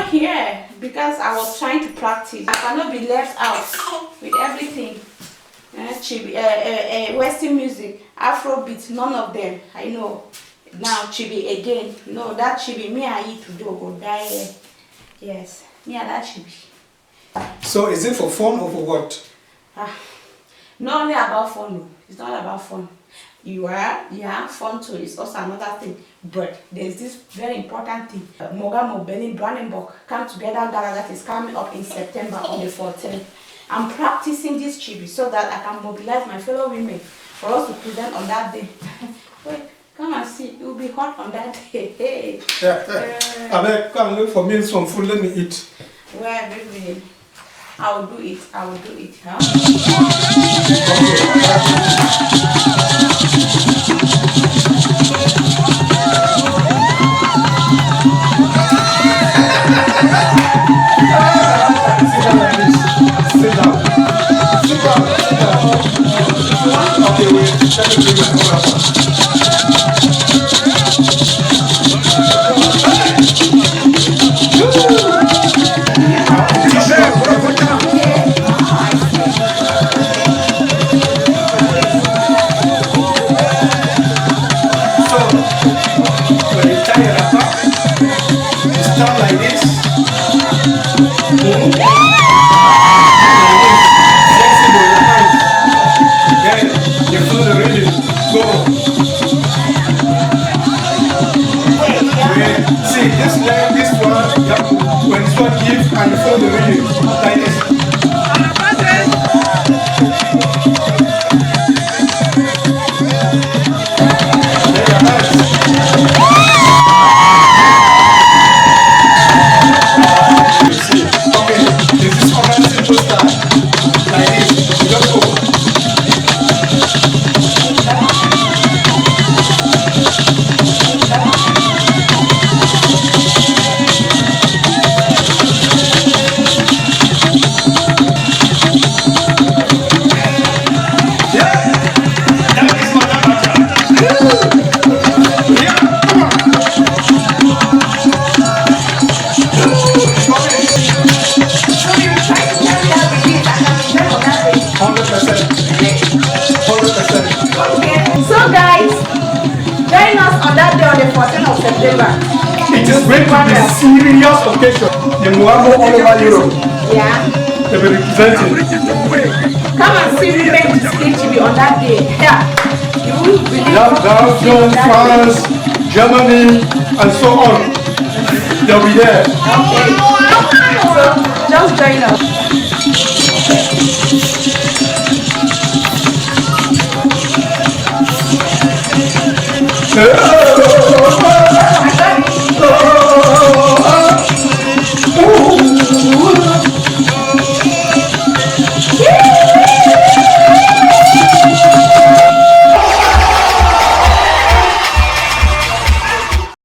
not here because I was trying to practice. I cannot be left out with everything. Chibi, Western music, Afrobeat, none of them. I know. Now Chibi again. No, that Chibi, me I eat to do go die. Yes, me and that Chibi. So is it for fun or for what? Not only about fun. It's not about fun. You have fun too. It's also another thing. But there's this very important thing. Mogamo Benin Brandenburg come together gala that is coming up in September on the 14th. I'm practicing this Chibi so that I can mobilize my fellow women for us to present on that day. Wait, come and see. It will be hot on that day. I beg, come look for me some food. Let me eat. Well, baby, I will do it. I will do it. Huh? Sit down. Okay, wait. Let me bring my phone up. So, when you tie your wrapper, you start like this. See, this leg, this one, when this one gives and you follow the rhythm, like this. Okay, this is other simple style. Like this, you just go. September. It is going to be a serious occasion. The Muambo all over Europe. Yeah. They will represent it. Come and see women display TV on that day. Yeah. You will believe Belgium, France, Germany, and so on. They'll be there. Okay. So just join us. Yeah.